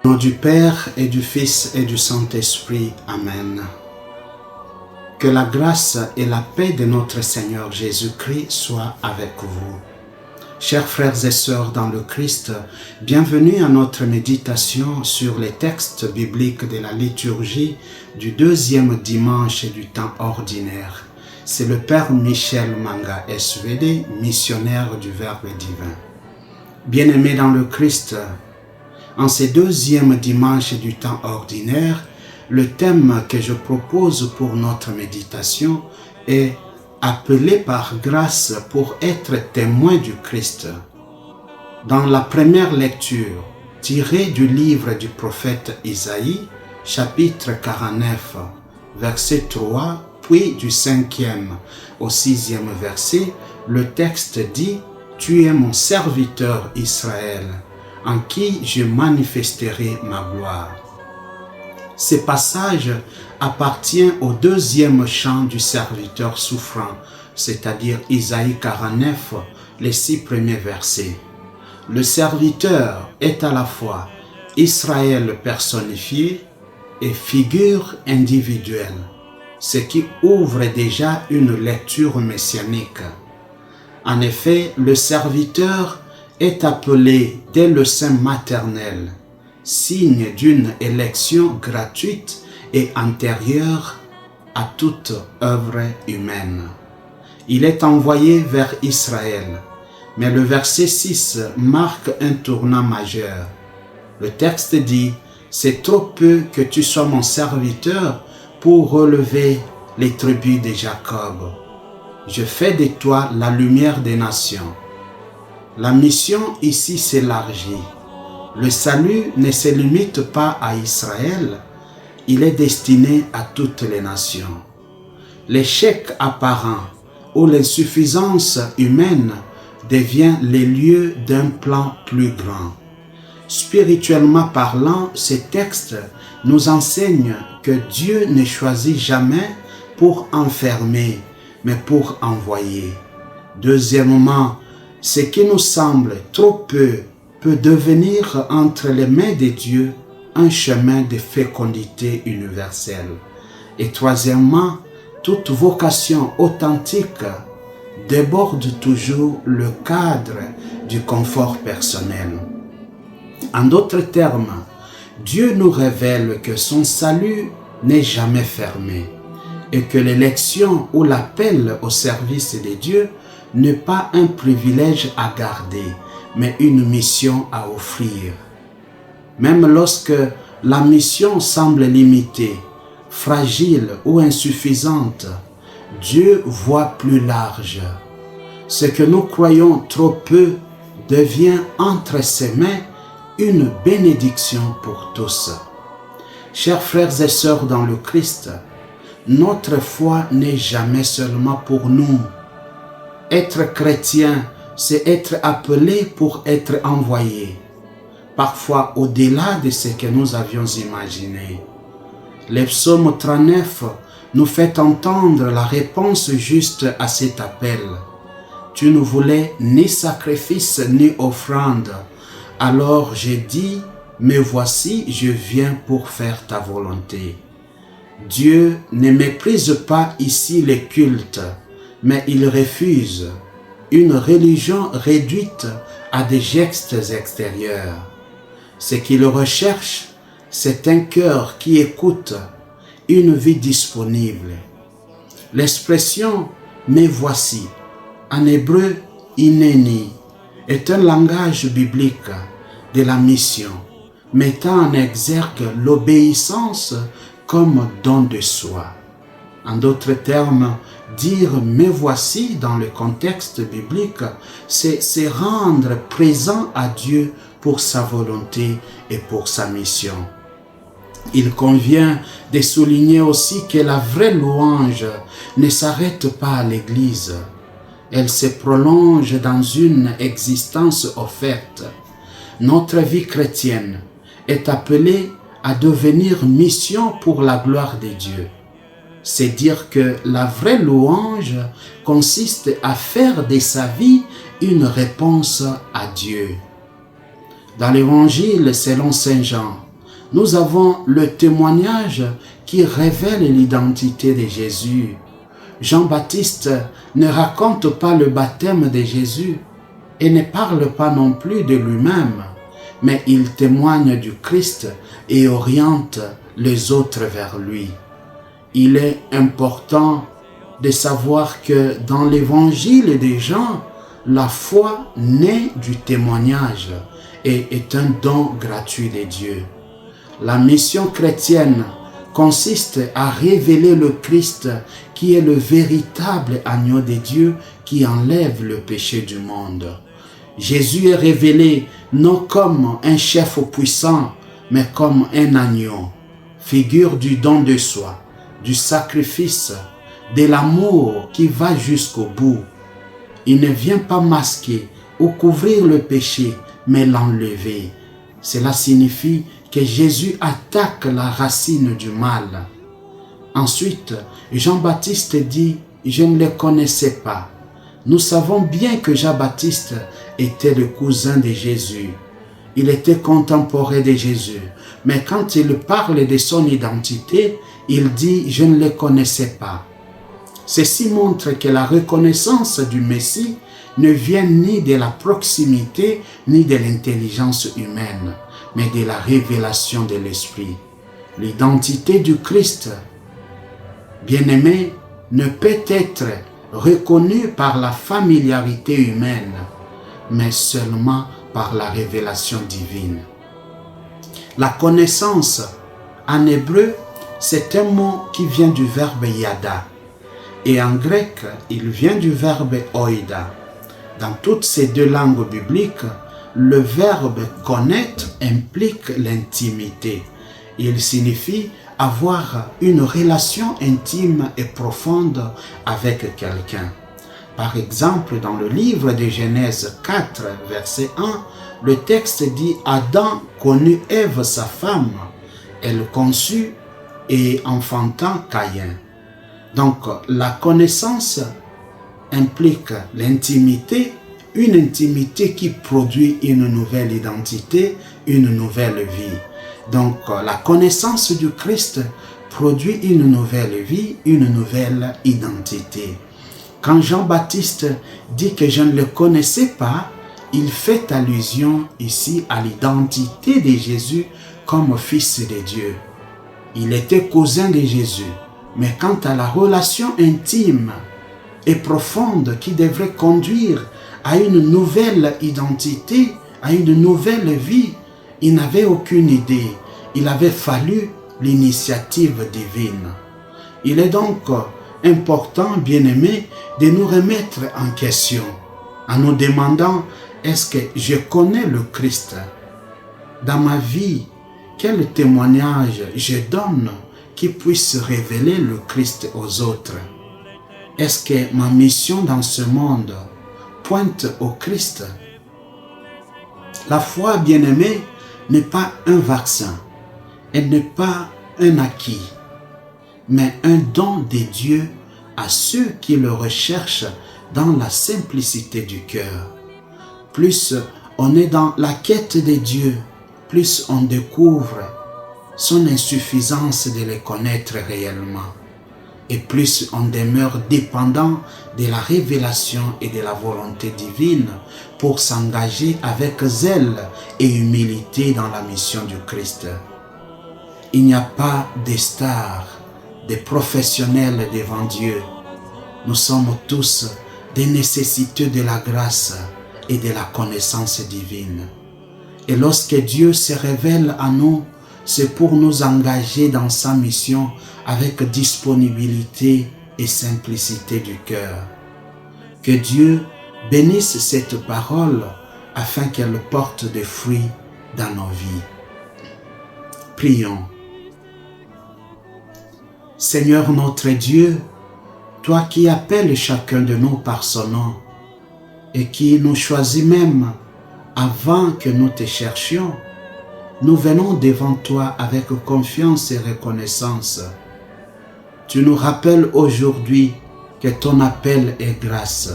Au nom du Père et du Fils et du Saint-Esprit. Amen. Que la grâce et la paix de notre Seigneur Jésus-Christ soient avec vous. Chers frères et sœurs dans le Christ, bienvenue à notre méditation sur les textes bibliques de la liturgie du deuxième dimanche du temps ordinaire. C'est le Père Michel Manga SVD, missionnaire du Verbe divin. Bien-aimés dans le Christ, en ce deuxième dimanche du temps ordinaire, le thème que je propose pour notre méditation est « Appelé par grâce pour être témoin du Christ ». Dans la première lecture, tirée du livre du prophète Isaïe, chapitre 49, verset 3, puis du 5e au 6e verset, le texte dit « Tu es mon serviteur Israël, en qui je manifesterai ma gloire ». Ce passage appartient au deuxième chant du serviteur souffrant, c'est-à-dire Isaïe 49, les 6 premiers versets. Le serviteur est à la fois Israël personnifié et figure individuelle, ce qui ouvre déjà une lecture messianique. En effet, le serviteur est appelé dès le sein maternel, signe d'une élection gratuite et antérieure à toute œuvre humaine. Il est envoyé vers Israël, mais le verset 6 marque un tournant majeur. Le texte dit « C'est trop peu que tu sois mon serviteur pour relever les tribus de Jacob. Je fais de toi la lumière des nations. » La mission ici s'élargit. Le salut ne se limite pas à Israël, il est destiné à toutes les nations. L'échec apparent ou l'insuffisance humaine devient les lieux d'un plan plus grand. Spirituellement parlant, ces textes nous enseignent que Dieu ne choisit jamais pour enfermer, mais pour envoyer. Deuxièmement, ce qui nous semble trop peu peut devenir entre les mains de Dieu un chemin de fécondité universelle. Et troisièmement, toute vocation authentique déborde toujours le cadre du confort personnel. En d'autres termes, Dieu nous révèle que son salut n'est jamais fermé et que l'élection ou l'appel au service de Dieu n'est pas un privilège à garder, mais une mission à offrir. Même lorsque la mission semble limitée, fragile ou insuffisante, Dieu voit plus large. Ce que nous croyons trop peu devient entre ses mains une bénédiction pour tous. Chers frères et sœurs dans le Christ, notre foi n'est jamais seulement pour nous. Être chrétien, c'est être appelé pour être envoyé, parfois au-delà de ce que nous avions imaginé. Le psaume 39 nous fait entendre la réponse juste à cet appel. Tu ne voulais ni sacrifice ni offrande, alors j'ai dit, me voici, je viens pour faire ta volonté. Dieu ne méprise pas ici les cultes, mais il refuse une religion réduite à des gestes extérieurs. Ce qu'il recherche, c'est un cœur qui écoute, une vie disponible. L'expression « me voici » en hébreu « hineni » est un langage biblique de la mission, mettant en exergue l'obéissance comme don de soi. En d'autres termes, dire « me voici » dans le contexte biblique, c'est se rendre présent à Dieu pour sa volonté et pour sa mission. Il convient de souligner aussi que la vraie louange ne s'arrête pas à l'Église. Elle se prolonge dans une existence offerte. Notre vie chrétienne est appelée à devenir mission pour la gloire de Dieu. C'est dire que la vraie louange consiste à faire de sa vie une réponse à Dieu. Dans l'Évangile selon Saint Jean, nous avons le témoignage qui révèle l'identité de Jésus. Jean-Baptiste ne raconte pas le baptême de Jésus et ne parle pas non plus de lui-même, mais il témoigne du Christ et oriente les autres vers lui. Il est important de savoir que dans l'évangile de Jean, la foi naît du témoignage et est un don gratuit de Dieu. La mission chrétienne consiste à révéler le Christ qui est le véritable agneau de Dieu qui enlève le péché du monde. Jésus est révélé non comme un chef puissant, mais comme un agneau, figure du don de soi, du sacrifice, de l'amour qui va jusqu'au bout. Il ne vient pas masquer ou couvrir le péché, mais l'enlever. Cela signifie que Jésus attaque la racine du mal. Ensuite, Jean-Baptiste dit « Je ne le connaissais pas ». Nous savons bien que Jean-Baptiste était le cousin de Jésus. Il était contemporain de Jésus. Mais quand il parle de son identité, il dit « Je ne le connaissais pas ». Ceci montre que la reconnaissance du Messie ne vient ni de la proximité ni de l'intelligence humaine, mais de la révélation de l'Esprit. L'identité du Christ, bien-aimé, ne peut être reconnue par la familiarité humaine, mais seulement par la révélation divine. La connaissance, en hébreu, c'est un mot qui vient du verbe yada, et en grec, il vient du verbe oida. Dans toutes ces deux langues bibliques, le verbe connaître implique l'intimité. Il signifie avoir une relation intime et profonde avec quelqu'un. Par exemple, dans le livre de Genèse 4, verset 1, le texte dit « Adam connut Ève, sa femme. Elle conçut et enfanta Caïn. » Donc, la connaissance implique l'intimité, une intimité qui produit une nouvelle identité, une nouvelle vie. Donc, la connaissance du Christ produit une nouvelle vie, une nouvelle identité. Quand Jean-Baptiste dit que je ne le connaissais pas, il fait allusion ici à l'identité de Jésus comme fils de Dieu. Il était cousin de Jésus, mais quant à la relation intime et profonde qui devrait conduire à une nouvelle identité, à une nouvelle vie, il n'avait aucune idée. Il avait fallu l'initiative divine. Il est donc important, bien-aimé, de nous remettre en question, en nous demandant, est-ce que je connais le Christ? Dans ma vie, quel témoignage je donne qui puisse révéler le Christ aux autres? Est-ce que ma mission dans ce monde pointe au Christ? La foi, bien-aimée, n'est pas un vaccin, elle n'est pas un acquis, mais un don de Dieu à ceux qui le recherchent dans la simplicité du cœur. Plus on est dans la quête de Dieu, plus on découvre son insuffisance de le connaître réellement. Et plus on demeure dépendant de la révélation et de la volonté divine pour s'engager avec zèle et humilité dans la mission du Christ. Il n'y a pas de stars, de professionnels devant Dieu. Nous sommes tous des nécessiteux de la grâce et de la connaissance divine. Et lorsque Dieu se révèle à nous, c'est pour nous engager dans sa mission avec disponibilité et simplicité du cœur. Que Dieu bénisse cette parole afin qu'elle porte des fruits dans nos vies. Prions. Seigneur notre Dieu, toi qui appelles chacun de nous par son nom et qui nous choisis même avant que nous te cherchions, nous venons devant toi avec confiance et reconnaissance. Tu nous rappelles aujourd'hui que ton appel est grâce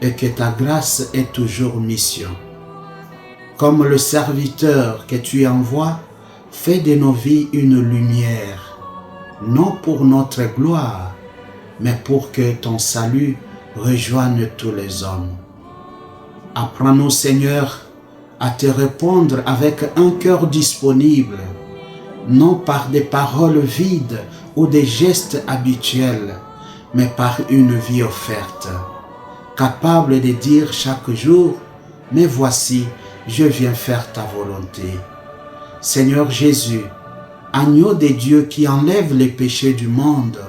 et que ta grâce est toujours mission. Comme le serviteur que tu envoies, fais de nos vies une lumière, non pour notre gloire, mais pour que ton salut rejoigne tous les hommes. Apprends-nous, Seigneur, à te répondre avec un cœur disponible, non par des paroles vides ou des gestes habituels, mais par une vie offerte, capable de dire chaque jour, « Mais voici, je viens faire ta volonté. » Seigneur Jésus, agneau de Dieu qui enlève les péchés du monde,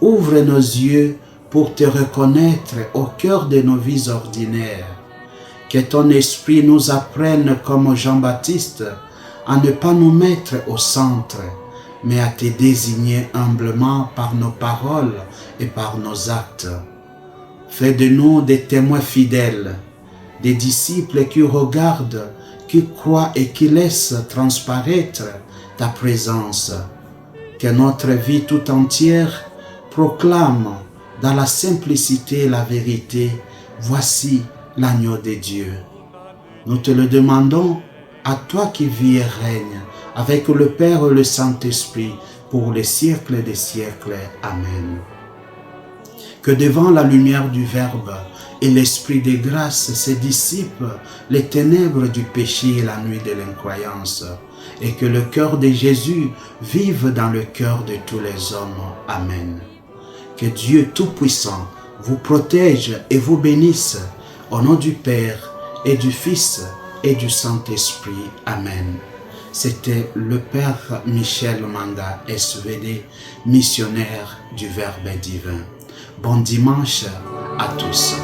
ouvre nos yeux pour te reconnaître au cœur de nos vies ordinaires. Que ton esprit nous apprenne comme Jean-Baptiste à ne pas nous mettre au centre, mais à te désigner humblement par nos paroles et par nos actes. Fais de nous des témoins fidèles, des disciples qui regardent, qui croient et qui laissent transparaître ta présence. Que notre vie tout entière proclame dans la simplicité la vérité. Voici l'agneau de Dieu. Nous te le demandons, à toi qui vis et règnes avec le Père et le Saint-Esprit pour les siècles des siècles. Amen. Que devant la lumière du Verbe et l'Esprit de grâce se dissipent les ténèbres du péché et la nuit de l'incroyance, et que le cœur de Jésus vive dans le cœur de tous les hommes. Amen. Que Dieu Tout-Puissant vous protège et vous bénisse, au nom du Père et du Fils et du Saint-Esprit. Amen. C'était le Père Michel Manga, SVD, missionnaire du Verbe divin. Bon dimanche à tous.